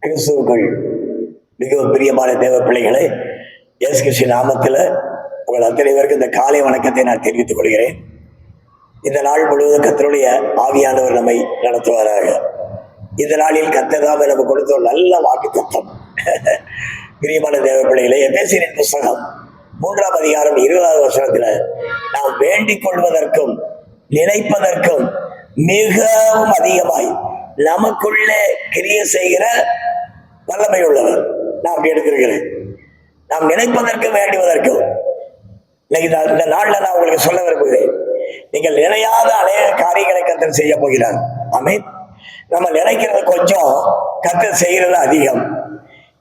கிறிஸ்துவுக்குள் மிகவும் பிரியமான தேவ பிள்ளைகளை, இயேசு கிறிஸ்து நாமத்தில் உங்கள் அத்தனை பேருக்கு இந்த காலை வணக்கத்தை நான் தெரிவித்துக் கொள்கிறேன். இந்த நாள் முழுவதும் கர்த்தருடைய ஆவியானவர் நம்மை நடத்துவாராக. இந்த நாளில் கர்த்தர் தாமே நமக்கு கொடுத்த ஒரு நல்ல வாக்குத்தத்தம். பிரியமான தேவ பிள்ளைகளை, எபேசியரின் புஸ்தகம் 3ஆம் அதிகாரம் 20வது வசனத்துல நாம் வேண்டிக் கொள்வதற்கும் நினைப்பதற்கும் மிகவும் அதிகமாய் நமக்குள்ளே கிரியை செய்கிற வல்லமை உள்ளவர். நான் அப்படி எடுத்திருக்கிறேன். நாம் நினைப்பதற்கும் வேண்டுவதற்கும் இந்த நாள்ல நான் உங்களுக்கு சொல்ல விரும்புகிறேன். நீங்கள் நினையாத அநேக காரியங்களை கர்த்தர் செய்ய போகிறார். ஆமென். நம்ம நினைக்கிறது கொஞ்சம், கர்த்தர் செய்கிறது அதிகம்.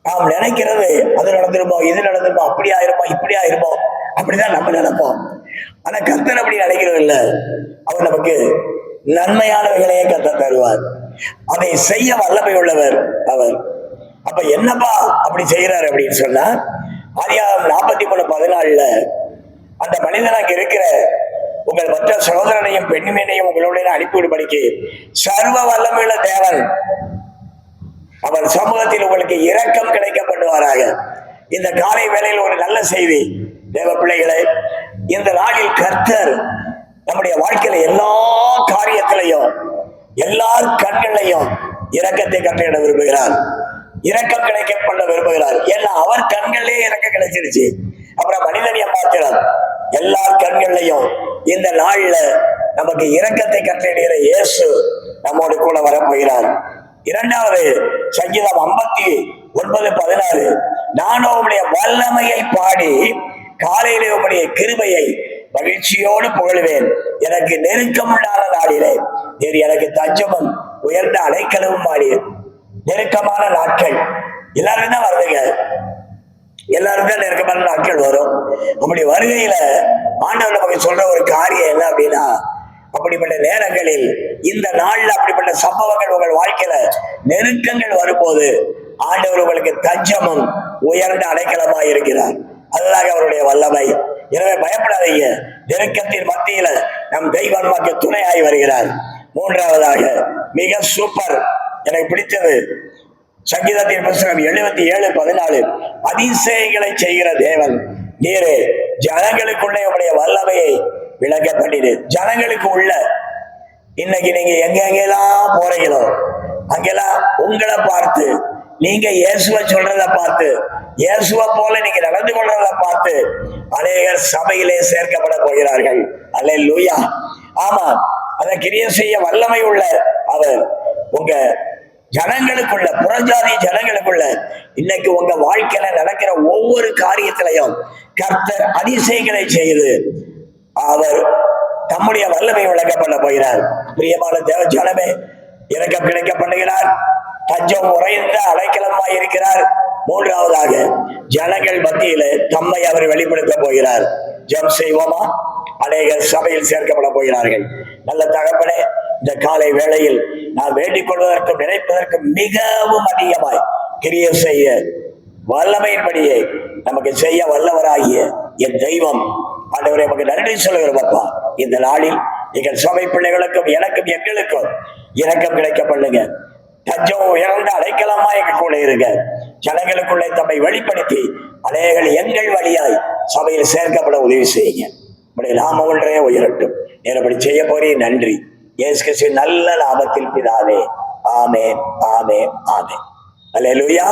நாம் நினைக்கிறது அது நடந்துருமோ, இது நடந்துருமோ, அப்படி ஆயிருமோ, இப்படி ஆயிருமோ, அப்படிதான் நம்ம நினைப்போம். ஆனா கர்த்தர் அப்படி நினைக்கிறது இல்லை. அவர் நமக்கு நன்மையானவைகளையே கர்த்தர் தருவார். அதை செய்ய வல்லமை உள்ளவர் அவர். அப்ப என்னப்பா அப்படி செய்யறாரு அப்படின்னு சொன்னா, ஆதியாகமம் 43:14 அந்த மனிதன் அங்க இருக்கிற உங்கள் மற்ற சகோதரனையும் பெண்ணிமையனையும் உங்களுடைய அனுப்பிவிடும்படிக்கு சர்வ வல்லமையுள்ள தேவன் அவர் சமூகத்தில் உங்களுக்கு இரக்கம் கிடைக்கப்படுவாராக. இந்த காலை வேளையில் ஒரு நல்ல செய்தி தேவ பிள்ளைகளை, இந்த நாளில் கர்த்தர் நம்முடைய வாழ்க்கையில எல்லா காரியத்திலையும் எல்லா கண்களையும் இரக்கத்தை கட்டளையிட விரும்புகிறார். இரக்கம் கிடைக்கப்பட விரும்புகிறார். ஏன்னா அவர் கண்களே இரக்கம் கிடைச்சிருச்சு. அப்புறம் மனிதனிய மாத்திரம் எல்லா கண்களையும் இந்த நாள்ல நமக்கு இரக்கத்தை கட்டளையிடுகிற இயேசு நம்மோடு கூட வரப்போகிறார். 2வது சங்கீதம் 59:16 நானோ உம்முடைய வல்லமையை பாடி காலையிலே உம்முடைய கிருபையை மகிழ்ச்சியோடு புகழுவேன். எனக்கு நெருக்கமுண்டான நாளிலே நீர் எனக்கு தஞ்சமும் உயர்ந்த அடைக்கலமும் ஆடிய நெருக்கமான நாட்கள் எல்லாரும் தான் வருதுங்க. எல்லாரும் தான் நெருக்கமான நாட்கள் வரும். அப்படி வருகையில ஆண்டவர் நமக்கு சொல்ற ஒரு காரியம் என்ன அப்படின்னா, அப்படிப்பட்ட நேரங்களில் இந்த நாள்ல அப்படிப்பட்ட சம்பவங்கள் உங்கள் வாழ்க்கையில நெருக்கங்கள் வரும்போது ஆண்டவர் உங்களுக்கு தஞ்சமும் உயர்ந்த அடைக்கலமாய் இருக்கிறார். அதுதான் அவருடைய வல்லமை. எனவே பயப்படாதீங்க. நெருக்கத்தின் மத்தியில நம் தெய்வம் நமக்கு துணையாய் வருகிறார். 3வதாக மிக சூப்பர், எனக்கு பிடித்தது சங்கீதத்தின் புஸ்தகம் 77:14 அதிசயங்களை செய்கிற தேவன் நீரே ஜனங்களுக்குள்ளே உடைய வல்லமையை விளங்க பண்ணிடு. ஜனங்களுக்கு உள்ள இன்னைக்கு நீங்க எங்கெங்கெல்லாம் போறீங்களோ அங்கெல்லாம் உங்களை பார்த்து, நீங்க இயேசுவை சொல்றத பார்த்து, இயேசுவை போல நீங்க நடந்து கொள்றத பார்த்து அநேகர் சபையிலே சேர்க்கப்பட போகிறார்கள். அல்லேலூயா. ஆமா, அதை கிரியை செய்ய வல்லமை உள்ள அவர் உங்க ஜனங்களுக்குள்ள, புறஜாதி ஜனங்களுக்குள்ள இன்னைக்கு உங்க வாழ்க்கையில நடக்கிற ஒவ்வொரு காரியத்திலையும் கர்த்தர் அதிசயங்களை செய்து அவர் தம்முடைய வல்லமை விளக்க பண்ண போகிறார். பிரியமான தேவ ஜனமே, இரக்கம் கிடைக்க பண்ணுகிறார். தஞ்சம் உறைந்த அடைக்கலமாய் இருக்கிறார். 3வதாக ஜனங்கள் மத்தியில தம்மை அவர் வெளிப்படுத்த போகிறார். ஜெபம் செய்வோமா? அநேகர் சபையில் சேர்க்கப்பட போகிறார்கள். நல்ல தகப்பனே, இந்த காலை வேளையில் நான் வேண்டிக் கொள்வதற்கும் நினைப்பதற்கும் மிகவும் அதிகமாய் கிரியை செய்ய வல்லமையின்படியே நமக்கு செய்ய வல்லவராகிய என் தெய்வம் ஆண்டவரே நமக்கு நன்றி சொல்லுகிறோம். அப்பா, இந்த நாளில் எங்கள் சபை பிள்ளைகளுக்கும் எனக்கும் எங்களுக்கும் இரக்கம் கிடைக்க பண்ணுங்க. தஞ்சம் உயர்ந்த அடைக்கலமா எங்க கூட இருங்க. ஜனங்களுக்குள்ளே தம்மை வெளிப்படுத்தி அநேகர் எங்கள் வழியாய் சபையில் சேர்க்கப்பட உதவி செய்யுங்க. நம்முடைய நாம ஒன்றே உயரட்டும். நேரப்படி செய்ய போறே. நன்றி. இயேசு கிறிஸ்து நல்ல நாமத்தில் பிதாவே. ஆமென், ஆமென், ஆமென். அல்லேலூயா.